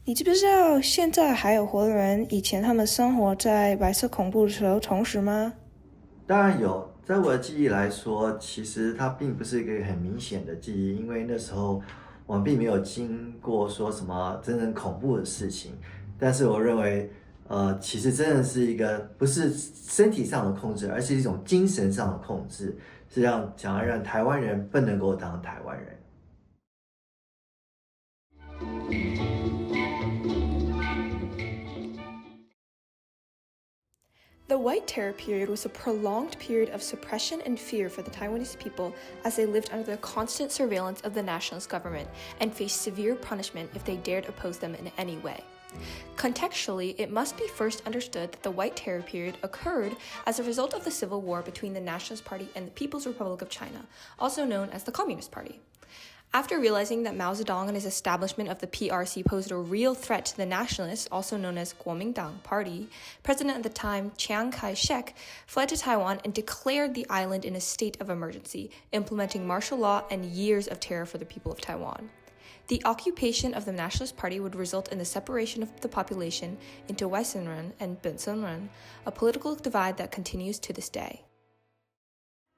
你知不知道现在还有活的人以前他们生活在白色恐怖的时候重拾吗？当然有，在我的记忆来说，其实它并不是一个很明显的记忆，因为那时候我们并没有经过说什么真正恐怖的事情。但是我认为，其实真的是一个不是身体上的控制，而是一种精神上的控制，是想要让台湾人不能够当台湾人。The White Terror period was a prolonged period of suppression and fear for the Taiwanese people as they lived under the constant surveillance of the nationalist government and faced severe punishment if they dared oppose them in any way. Contextually, it must be first understood that the White Terror period occurred as a result of the civil war between the Nationalist Party and the People's Republic of China, also known as the Communist Party. After realizing that Mao Zedong and his establishment of the PRC posed a real threat to the nationalists, also known as Kuomintang Party, President at the time Chiang Kai-shek fled to Taiwan and declared the island in a state of emergency, implementing martial law and years of terror for the people of Taiwan. The occupation of the Nationalist Party would result in the separation of the population into Weisenren and Bensenren, a political divide that continues to this day.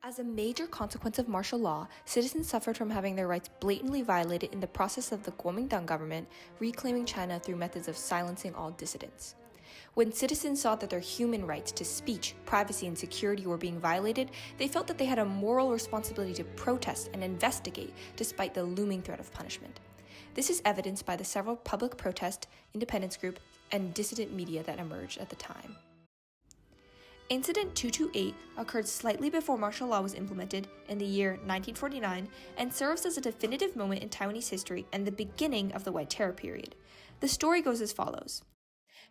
As a major consequence of martial law, citizens suffered from having their rights blatantly violated in the process of the Kuomintang government reclaiming China through methods of silencing all dissidents. When citizens saw that their human rights to speech, privacy, and security were being violated, they felt that they had a moral responsibility to protest and investigate despite the looming threat of punishment. This is evidenced by the several public protest, independence groups, and dissident media that emerged at the time. Incident 228 occurred slightly before martial law was implemented in the year 1949 and serves as a definitive moment in Taiwanese history and the beginning of the White Terror period. The story goes as follows.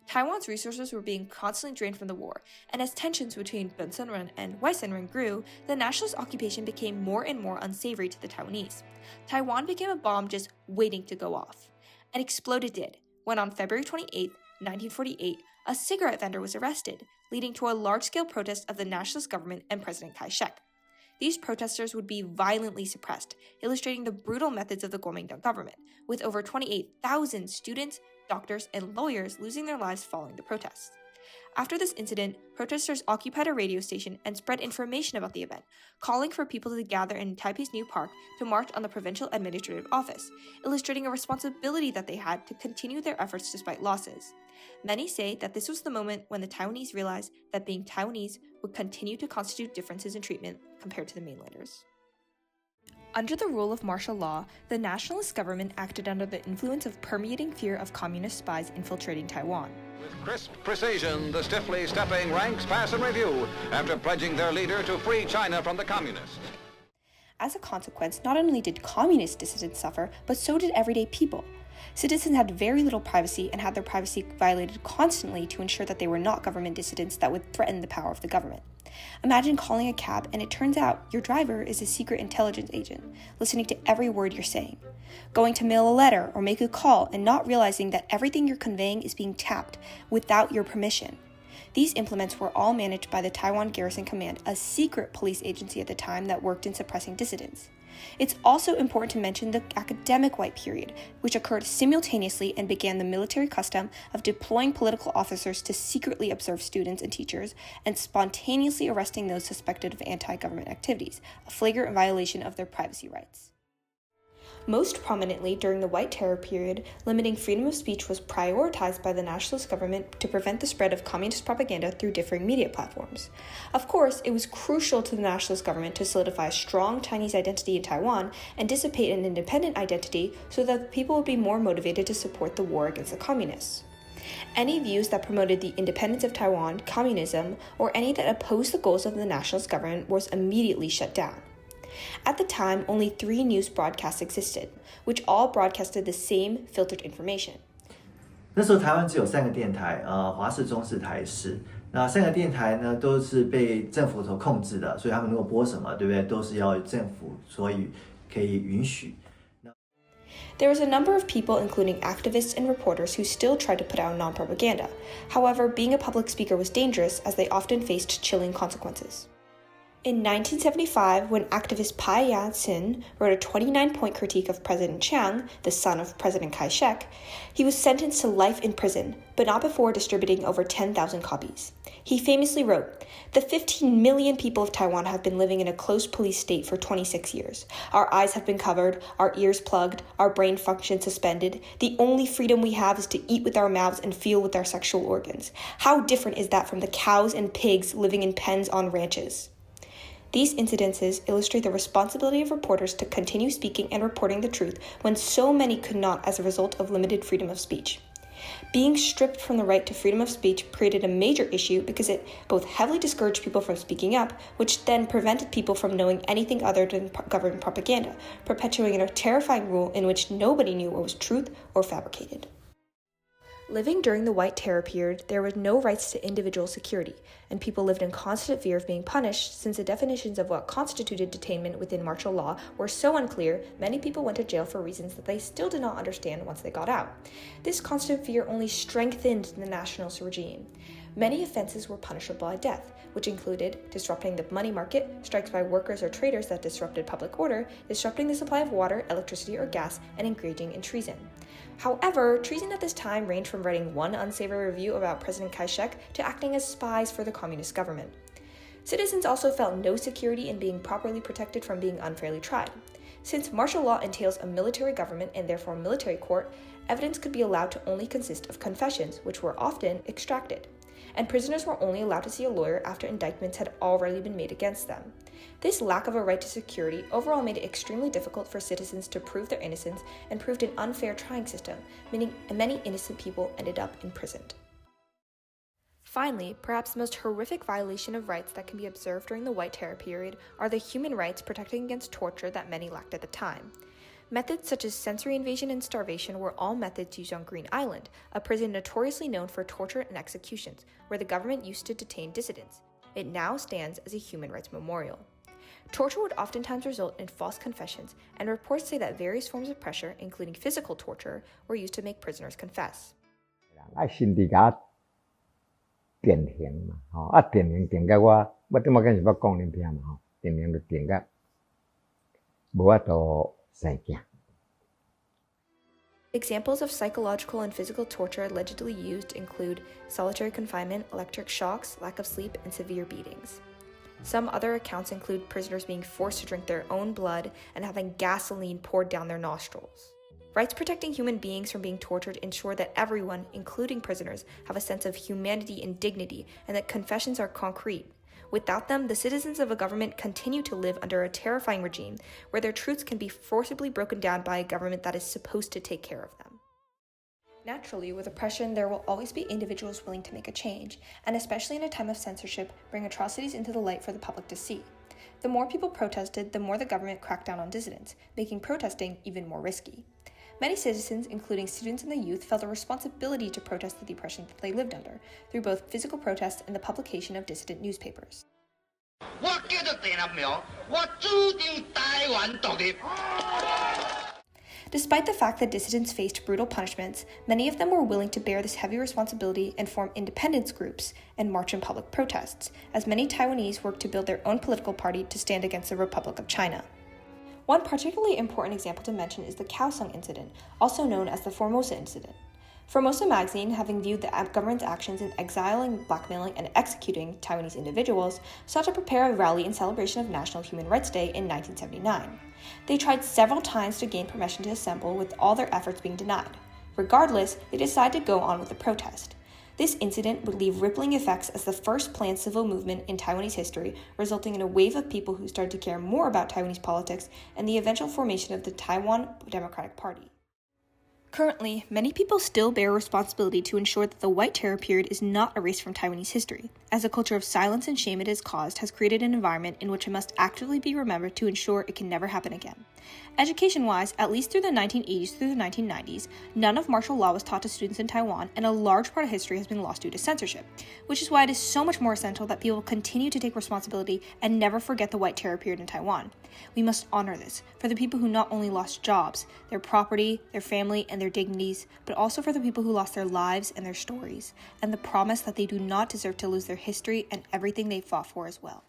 Taiwan's resources were being constantly drained from the war, and as tensions between Bensenren and Weisenren grew, the nationalist occupation became more and more unsavory to the Taiwanese. Taiwan became a bomb just waiting to go off. And explode it did, when on February 28, 1948, a cigarette vendor was arrested, leading to a large-scale protest of the nationalist government and President Kai-shek. These protesters would be violently suppressed, illustrating the brutal methods of the Kuomintang government, with over 28,000 students, doctors, and lawyers losing their lives following the protests. After this incident, protesters occupied a radio station and spread information about the event, calling for people to gather in Taipei's New Park to march on the provincial administrative office, illustrating a responsibility that they had to continue their efforts despite losses. Many say that this was the moment when the Taiwanese realized that being Taiwanese would continue to constitute differences in treatment compared to the mainlanders. Under the rule of martial law, the nationalist government acted under the influence of permeating fear of communist spies infiltrating Taiwan. With crisp precision, the stiffly stepping ranks pass in review after pledging their leader to free China from the communists. As a consequence, not only did communist dissidents suffer, but so did everyday people. Citizens had very little privacy and had their privacy violated constantly to ensure that they were not government dissidents that would threaten the power of the government. Imagine calling a cab and it turns out your driver is a secret intelligence agent, listening to every word you're saying. Going to mail a letter or make a call and not realizing that everything you're conveying is being tapped without your permission. These implements were all managed by the Taiwan Garrison Command, a secret police agency at the time that worked in suppressing dissidents. It's also important to mention the academic white period, which occurred simultaneously and began the military custom of deploying political officers to secretly observe students and teachers and spontaneously arresting those suspected of anti-government activities, a flagrant violation of their privacy rights. Most prominently during the White Terror period, limiting freedom of speech was prioritized by the nationalist government to prevent the spread of communist propaganda through differing media platforms. Of course, it was crucial to the nationalist government to solidify a strong Chinese identity in Taiwan and dissipate an independent identity so that the people would be more motivated to support the war against the communists. Any views that promoted the independence of Taiwan, communism, or any that opposed the goals of the nationalist government was immediately shut down. At the time, only 3 news broadcasts existed, which all broadcasted the same filtered information. 那时候台湾只有3个电台，华视、中视、台视。那3个电台呢，都是被政府所控制的，所以他们如果播什么，对不对，都是要政府所以可以允许。There was a number of people, including activists and reporters, who still tried to put out non-propaganda. However, being a public speaker was dangerous as they often faced chilling consequences. In 1975, when activist Pai Yat-sen wrote a 29-point critique of President Chiang, the son of President Kai-shek, he was sentenced to life in prison, but not before distributing over 10,000 copies. He famously wrote, "The 15 million people of Taiwan have been living in a closed police state for 26 years. Our eyes have been covered, our ears plugged, our brain function suspended. The only freedom we have is to eat with our mouths and feel with our sexual organs. How different is that from the cows and pigs living in pens on ranches?" These incidences illustrate the responsibility of reporters to continue speaking and reporting the truth when so many could not as a result of limited freedom of speech. Being stripped from the right to freedom of speech created a major issue because it both heavily discouraged people from speaking up, which then prevented people from knowing anything other than government propaganda, perpetuating a terrifying rule in which nobody knew what was truth or fabricated. Living during the White Terror period, there were no rights to individual security, and people lived in constant fear of being punished since the definitions of what constituted detainment within martial law were so unclear, many people went to jail for reasons that they still did not understand once they got out. This constant fear only strengthened the nationalist regime. Many offenses were punishable by death, which included disrupting the money market, strikes by workers or traders that disrupted public order, disrupting the supply of water, electricity, or gas, and engaging in treason. However, treason at this time ranged from writing one unsavory review about President Kai-shek to acting as spies for the communist government. Citizens also felt no security in being properly protected from being unfairly tried. Since martial law entails a military government and therefore military court, evidence could be allowed to only consist of confessions, which were often extracted. And prisoners were only allowed to see a lawyer after indictments had already been made against them. This lack of a right to security overall made it extremely difficult for citizens to prove their innocence and proved an unfair trying system, meaning many innocent people ended up imprisoned. Finally, perhaps the most horrific violation of rights that can be observed during the White Terror period are the human rights protecting against torture that many lacked at the time. Methods such as sensory invasion and starvation were all methods used on Green Island, a prison notoriously known for torture and executions, where the government used to detain dissidents. It now stands as a human rights memorial. Torture would oftentimes result in false confessions, and reports say that various forms of pressure, including physical torture, were used to make prisoners confess. 心理甲电刑嘛，电刑电甲我顶仔跟是要讲恁听嘛，电刑就电甲无法度生囝。Examples of psychological and physical torture allegedly used include solitary confinement, electric shocks, lack of sleep, and severe beatings. Some other accounts include prisoners being forced to drink their own blood and having gasoline poured down their nostrils. Rights protecting human beings from being tortured ensure that everyone, including prisoners, have a sense of humanity and dignity, and that confessions are concrete. Without them, the citizens of a government continue to live under a terrifying regime where their truths can be forcibly broken down by a government that is supposed to take care of them. Naturally, with oppression, there will always be individuals willing to make a change, and especially in a time of censorship, bring atrocities into the light for the public to see. The more people protested, the more the government cracked down on dissidents, making protesting even more risky. Many citizens, including students and the youth, felt a responsibility to protest the oppression that they lived under, through both physical protest and the publication of dissident newspapers. Despite the fact that dissidents faced brutal punishments, many of them were willing to bear this heavy responsibility and form independence groups and march in public protests, as many Taiwanese worked to build their own political party to stand against the Republic of China. One particularly important example to mention is the Kaohsiung incident, also known as the Formosa incident. Formosa magazine, having viewed the government's actions in exiling, blackmailing, and executing Taiwanese individuals, sought to prepare a rally in celebration of National Human Rights Day in 1979. They tried several times to gain permission to assemble, with all their efforts being denied. Regardless, they decided to go on with the protest. This incident would leave rippling effects as the first planned civil movement in Taiwanese history, resulting in a wave of people who started to care more about Taiwanese politics and the eventual formation of the Taiwan Democratic Party. Currently, many people still bear responsibility to ensure that the White Terror period is not erased from Taiwanese history, as a culture of silence and shame it has caused has created an environment in which it must actively be remembered to ensure it can never happen again. Education-wise, at least through the 1980s through the 1990s, none of martial law was taught to students in Taiwan, and a large part of history has been lost due to censorship, which is why it is so much more essential that people continue to take responsibility and never forget the White Terror period in Taiwan. We must honor this, for the people who not only lost jobs, their property, their family, and their dignities, but also for the people who lost their lives and their stories, and the promise that they do not deserve to lose their history and everything they fought for as well.